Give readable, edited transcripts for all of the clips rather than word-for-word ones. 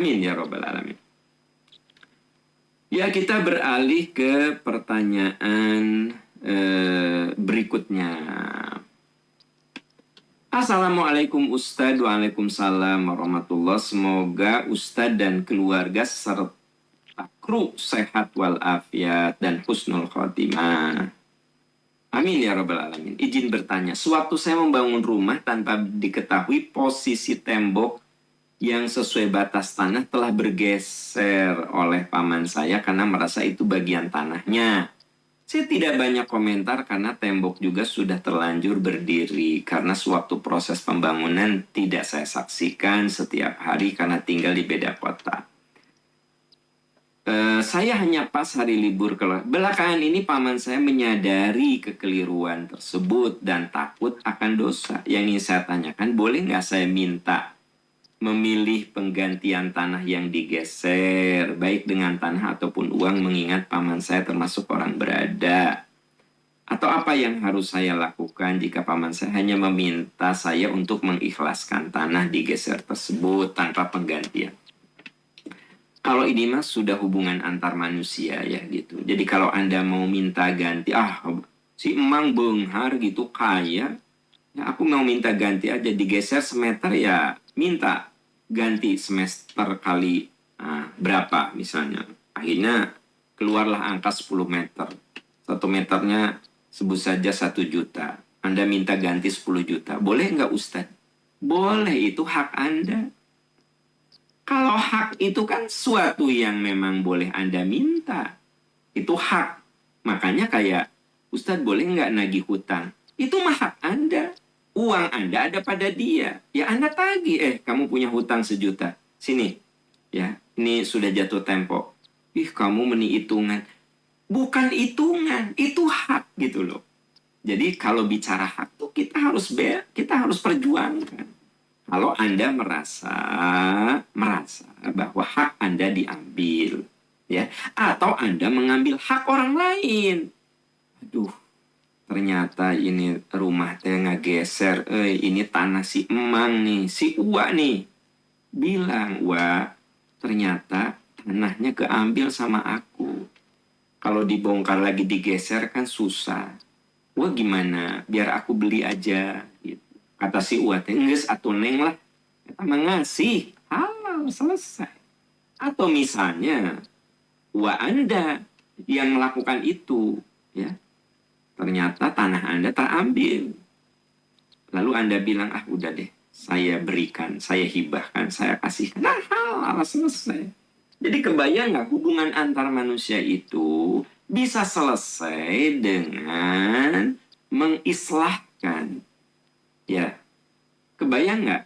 Amin ya Rabbal Alamin. Ya, kita beralih ke pertanyaan berikutnya. Assalamualaikum Ustadz. Waalaikumsalam warahmatullah. Semoga Ustadz dan keluarga serta kru sehat walafiat dan husnul khotimah. Amin ya Rabbal Alamin. Izin bertanya, sewaktu saya membangun rumah tanpa diketahui posisi tembok yang sesuai batas tanah telah bergeser oleh paman saya karena merasa itu bagian tanahnya. Saya tidak banyak komentar karena tembok juga sudah terlanjur berdiri karena sewaktu proses pembangunan tidak saya saksikan setiap hari karena tinggal di beda kota. Saya hanya pas hari libur keluar. Belakangan ini paman saya menyadari kekeliruan tersebut dan takut akan dosa. Yang ingin saya tanyakan, boleh nggak saya minta memilih penggantian tanah yang digeser, baik dengan tanah ataupun uang, mengingat paman saya termasuk orang berada? Atau apa yang harus saya lakukan jika paman saya hanya meminta saya untuk mengikhlaskan tanah digeser tersebut tanpa penggantian? Kalau ini mas sudah hubungan antar manusia ya gitu. Jadi kalau Anda mau minta ganti, si emang benghar gitu kaya, ya aku mau minta ganti aja, digeser semeter ya minta ganti semester kali berapa misalnya. Akhirnya keluarlah angka 10 meter. 1 meternya sebut saja 1 juta. Anda minta ganti 10 juta. Boleh nggak Ustadz? Boleh, itu hak Anda. Kalau hak itu kan suatu yang memang boleh Anda minta. Itu hak. Makanya kayak, Ustadz boleh nggak nagih hutang? Itu mah hak Anda. Uang Anda ada pada dia. Ya Anda tagih, kamu punya hutang 1 juta. Sini. Ya, ini sudah jatuh tempo. Ih, kamu hitungan. Bukan hitungan, itu hak gitu loh. Jadi kalau bicara hak tuh kita harus perjuangkan. Kalau Anda merasa bahwa hak Anda diambil, ya, atau Anda mengambil hak orang lain. Aduh, ternyata ini rumah teh ngegeser, ini tanah si Emang nih, si Uwa nih. Bilang, Wah, ternyata tanahnya keambil sama aku. Kalau dibongkar lagi digeser kan susah. Wah gimana? Biar aku beli aja. Gitu. Kata si Uwa, enggeus atuh neng lah. Kita mengasih. Halal, selesai. Atau misalnya, Uwa Anda yang melakukan itu. Ya, ternyata tanah Anda terambil. Lalu Anda bilang, udah deh. Saya berikan, saya hibahkan, saya kasihkan. Nah, halal, selesai. Jadi kebayang nggak hubungan antar manusia itu bisa selesai dengan mengislahkan. Ya, kebayang nggak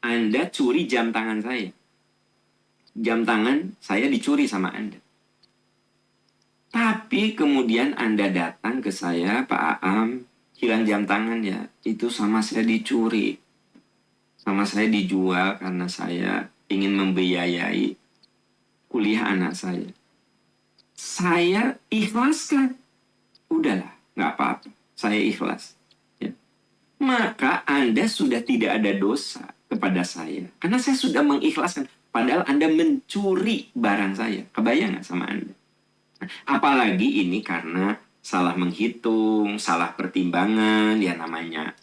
Anda curi jam tangan saya? Jam tangan saya dicuri sama Anda. Tapi kemudian Anda datang ke saya, Pak Aam, hilang jam tangan ya. Itu sama saya dicuri. Sama saya dijual karena saya ingin membiayai kuliah anak saya. Saya ikhlaskan. Udahlah, nggak apa-apa. Saya ikhlas. Ya. Maka Anda sudah tidak ada dosa kepada saya. Karena saya sudah mengikhlaskan. Padahal Anda mencuri barang saya. Kebayang nggak sama Anda? Apalagi ini karena salah menghitung, salah pertimbangan, ya namanya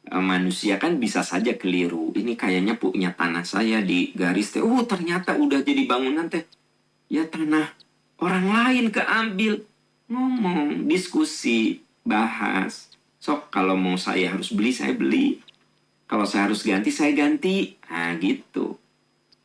manusia kan bisa saja keliru. Ini kayaknya punya tanah saya di garis teh. Ternyata udah jadi bangunan teh. Ya tanah orang lain keambil. Ngomong, diskusi, bahas. Sok kalau mau saya harus beli, saya beli. Kalau saya harus ganti, saya ganti. Nah gitu.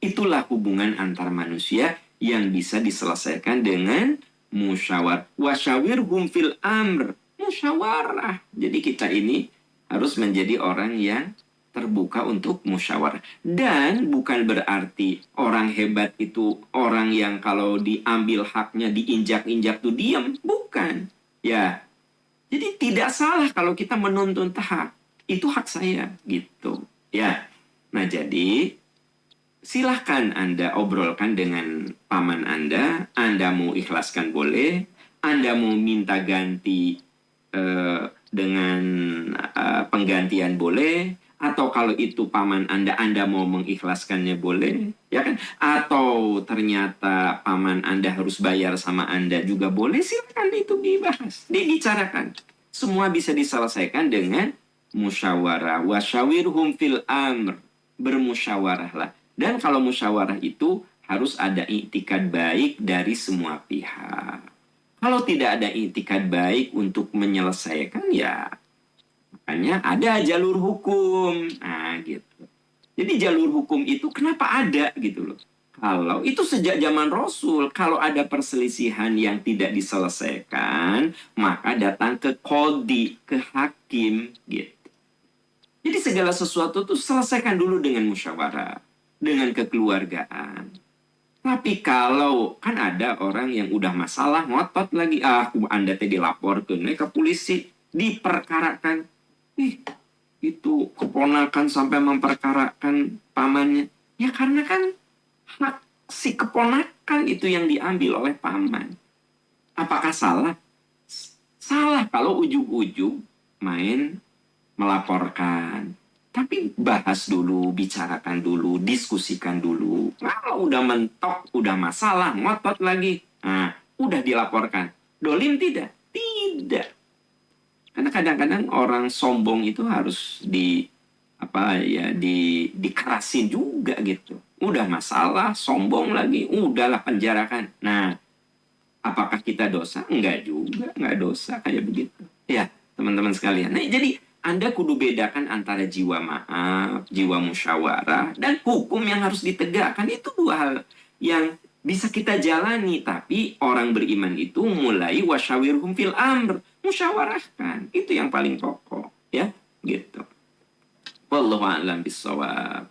Itulah hubungan antar manusia yang bisa diselesaikan dengan musyawarah. Wasyawirhum fil amr. Musyawarah. Jadi kita ini harus menjadi orang yang terbuka untuk musyawarah. Dan bukan berarti orang hebat itu orang yang kalau diambil haknya diinjak-injak tuh diam. Bukan. Ya. Jadi tidak salah kalau kita menuntut hak. Itu hak saya gitu. Ya. Nah jadi silahkan Anda obrolkan dengan paman Anda. Anda mau ikhlaskan boleh. Anda mau minta ganti dengan penggantian boleh, Atau kalau itu paman Anda mau mengikhlaskannya boleh, ya kan? Atau ternyata paman Anda harus bayar sama Anda juga boleh, silakan itu dibahas, dibicarakan. Semua bisa diselesaikan dengan musyawarah. Wasyawirhum fil amr. Bermusyawarahlah. Dan kalau musyawarah itu harus ada iktikad baik dari semua pihak. Kalau tidak ada iktikad baik untuk menyelesaikan, ya makanya ada jalur hukum. Nah, gitu. Jadi jalur hukum itu kenapa ada gitu loh. Kalau itu sejak zaman Rasul, kalau ada perselisihan yang tidak diselesaikan, maka datang ke kodi, ke hakim gitu. Jadi segala sesuatu tuh selesaikan dulu dengan musyawarah, dengan kekeluargaan. Tapi kalau kan ada orang yang udah masalah ngotot lagi, Anda tadi dilaporkan ke polisi, diperkarakan. Ih, itu keponakan sampai memperkarakan pamannya. Ya karena kan hak si keponakan itu yang diambil oleh paman. Apakah salah? Salah kalau ujung-ujung main melaporkan. Tapi bahas dulu, bicarakan dulu, diskusikan dulu. Kalau udah mentok, udah masalah, ngotot lagi. Nah, udah dilaporkan. Dolim tidak? Tidak. Karena kadang-kadang orang sombong itu harus dikerasin juga gitu. Udah masalah, sombong lagi, udahlah penjarakan. Nah, apakah kita dosa? Enggak juga, enggak dosa kayak begitu. Ya, teman-teman sekalian. Nah, jadi Anda kudu bedakan antara jiwa maaf, jiwa musyawarah, dan hukum yang harus ditegakkan. Itu dua hal yang bisa kita jalani. Tapi orang beriman itu mulai wasyawirhum fil amr. Musyawarahkan. Itu yang paling pokok. Ya, gitu. Wallahu a'lam bishawab.